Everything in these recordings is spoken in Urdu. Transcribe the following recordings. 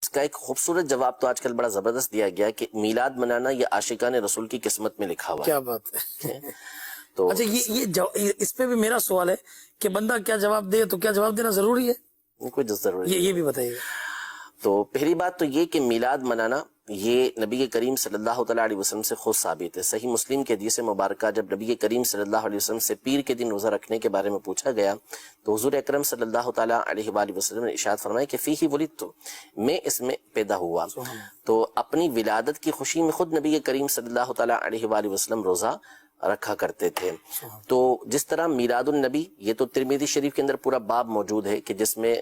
اس کا ایک خوبصورت جواب تو آج کل بڑا زبردست دیا گیا کہ میلاد منانا یہ عاشقان رسول کی قسمت میں لکھا ہوا ہے. کیا بات ہے. تو اچھا یہ اس پہ بھی میرا سوال ہے کہ بندہ کیا جواب دے، تو کیا جواب دینا ضروری ہے؟ کوئی ضروری یہ بھی بتائیے گا. تو پہلی بات تو یہ کہ میلاد منانا یہ نبی کریم صلی اللہ تعالیٰ علیہ وسلم سے خود ثابت ہے. صحیح مسلم کے حدیث مبارکہ جب نبی کریم صلی اللہ علیہ وسلم سے پیر کے دن روزہ رکھنے کے بارے میں پوچھا گیا تو حضور اکرم صلی اللہ تعالیٰ علیہ وآلہ وسلم نے ارشاد فرمایا کہ فیہ ولدت، میں اس میں پیدا ہوا. تو اپنی ولادت کی خوشی میں خود نبی کریم صلی اللہ تعالیٰ علیہ وآلہ وسلم روزہ رکھا کرتے تھے. تو جس طرح میلاد النبی، یہ تو ترمذی شریف کے اندر پورا باب موجود ہے کہ جس میں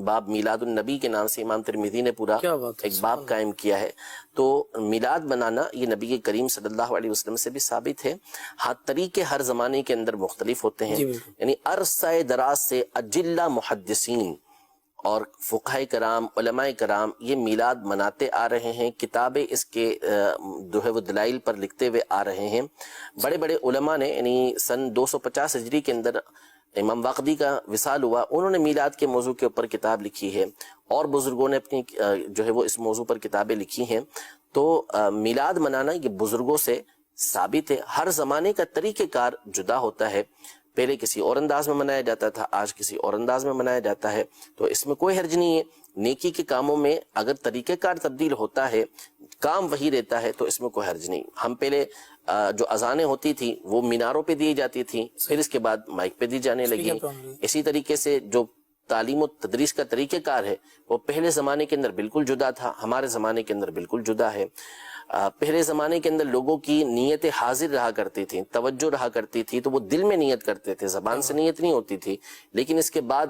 باب میلاد النبی کے نام سے امام ترمذی نے پورا ایک باب قائم کیا ہے. تو میلاد منانا یہ نبی کریم صلی اللہ علیہ وسلم سے بھی ثابت ہے. ہاں طریقے ہر زمانے کے اندر مختلف ہوتے ہیں. یعنی عرصہ دراز سے اجلہ محدثین اور فقہاء کرام، علماء کرام یہ میلاد مناتے آ رہے ہیں، کتابیں اس کے جو ہے وہ دلائل پر لکھتے ہوئے آ رہے ہیں. بڑے بڑے علماء نے یعنی سن 250 ہجری کے اندر امام واقدی کا وصال ہوا، انہوں نے میلاد کے موضوع کے اوپر کتاب لکھی ہے، اور بزرگوں نے اپنی جو ہے وہ اس موضوع پر کتابیں لکھی ہیں. تو میلاد منانا یہ بزرگوں سے ثابت ہے. ہر زمانے کا طریقہ کار جدا ہوتا ہے. پہلے کسی اور انداز میں منایا جاتا تھا، آج کسی اور انداز میں منایا جاتا ہے. تو اس میں کوئی حرج نہیں ہے. نیکی کے کاموں میں اگر طریقہ کار تبدیل ہوتا ہے، کام وہی رہتا ہے، تو اس میں کوئی حرج نہیں. ہم پہلے جو اذانیں ہوتی تھی وہ میناروں پہ دی جاتی تھی، پھر اس کے بعد مائک پہ دی جانے لگی. اسی طریقے سے جو تعلیم و تدریس کا طریقہ کار ہے وہ پہلے زمانے کے اندر بالکل جدا تھا، ہمارے زمانے کے اندر بالکل جدا ہے. پہلے زمانے کے اندر لوگوں کی نیتیں حاضر رہا کرتی تھیں، توجہ رہا کرتی تھی، تو وہ دل میں نیت کرتے تھے، زبان سے نیت نہیں ہوتی تھی. لیکن اس کے بعد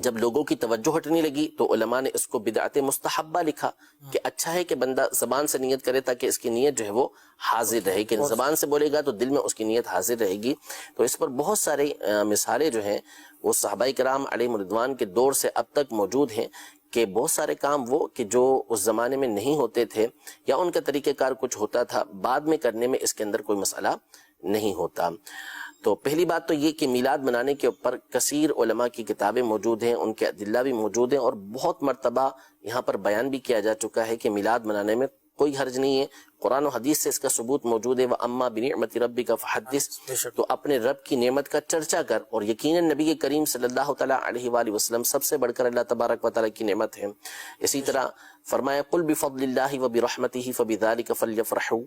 جب لوگوں کی توجہ ہٹنے لگی تو علماء نے اس کو بدعت مستحبہ لکھا کہ اچھا ہے کہ بندہ زبان سے نیت کرے تاکہ اس کی نیت جو ہے وہ حاضر رہے. کہ زبان سے بولے گا تو دل میں اس کی نیت حاضر رہے گی. تو اس پر بہت سارے مثالیں جو ہیں وہ صحابہ کرام علیہم رضوان کے دور سے اب تک موجود ہیں کہ بہت سارے کام وہ کہ جو اس زمانے میں نہیں ہوتے تھے یا ان کا طریقہ کار کچھ ہوتا تھا، بعد میں کرنے میں اس کے اندر کوئی مسئلہ نہیں ہوتا. تو پہلی بات تو یہ کہ میلاد منانے کے اوپر کثیر علماء کی کتابیں موجود ہیں، ان کے ادلہ بھی موجود ہیں، اور بہت مرتبہ یہاں پر بیان بھی کیا جا چکا ہے کہ میلاد منانے میں کوئی حرج نہیں ہے. قرآن و حدیث سے اس کا ثبوت موجود ہے. وَأَمَّا بِنِعْمَةِ رَبِّكَ فَحَدِّثْ، تو اپنے رب کی نعمت کا چرچا کر. اور یقیناً نبی کریم صلی اللہ تعالیٰ علیہ وآلہ وسلم سب سے بڑھ کر اللہ تبارک و تعالیٰ کی نعمت ہے. اسی طرح فرمایا قُلْ بِفَضْلِ اللَّهِ وَبِرَحْمَتِهِ فَبِذَلِكَ فَلْيَفْرَحُوا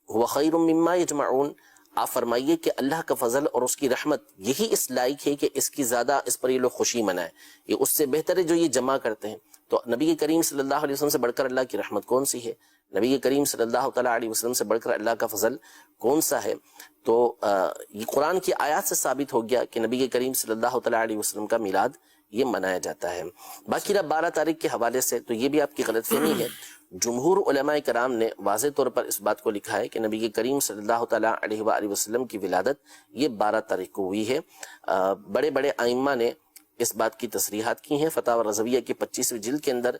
هُوَ خَيْرٌ مِّمَّا يَجْمَعُونَ. آپ فرمائیے کہ اللہ کا فضل اور اس کی رحمت یہی اس لائق ہے کہ اس کی زیادہ اس پر یہ لوگ خوشی منائیں. یہ اس سے بہتر ہے جو یہ جمع کرتے ہیں. تو نبی کریم صلی اللہ علیہ وسلم سے بڑھ کر اللہ کی رحمت کون سی ہے؟ نبی کریم صلی اللہ تعالیٰ علیہ وسلم سے بڑھ کر اللہ کا فضل کون سا ہے؟ تو یہ قرآن کی آیات سے ثابت ہو گیا کہ نبی کریم صلی اللہ تعالیٰ علیہ وسلم کا میلاد یہ منایا جاتا ہے. باقی رہا 12 تاریخ کے حوالے سے تو یہ بھی آپ کی غلط فہمی ہے. جمہور علماء کرام نے واضح طور پر اس بات کو لکھا ہے کہ نبی کریم صلی اللہ تعالیٰ علیہ وآلہ وسلم کی ولادت یہ 12 تاریخ کو ہوئی ہے. بڑے بڑے ائمہ نے اس بات کی تصریحات کی ہیں. فتاوی رضویہ کی 25ویں جلد کے اندر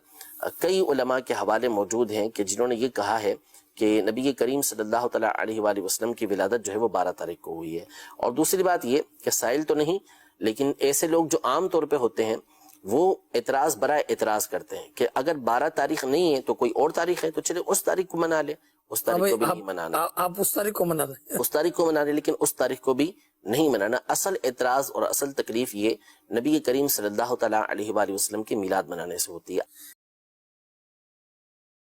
کئی علماء کے حوالے موجود ہیں کہ جنہوں نے یہ کہا ہے کہ نبی کریم صلی اللہ تعالیٰ علیہ وآلہ وسلم کی ولادت جو ہے وہ 12 تاریخ کو ہوئی ہے. اور دوسری بات یہ کہ سائل تو نہیں، لیکن ایسے لوگ جو عام طور پہ ہوتے ہیں وہ اعتراض برائے اعتراض کرتے ہیں کہ اگر 12 تاریخ نہیں ہے تو کوئی اور تاریخ ہے تو چلے اس تاریخ کو منا لے. اس تاریخ کو بھی نہیں منانا. آپ اس تاریخ کو منا لیں، اس تاریخ کو منا لیں، لیکن اس تاریخ کو بھی نہیں منانا. اصل اعتراض اور اصل تکلیف یہ نبی کریم صلی اللہ تعالیٰ علیہ وآلہ وسلم کی میلاد منانے سے ہوتی ہے.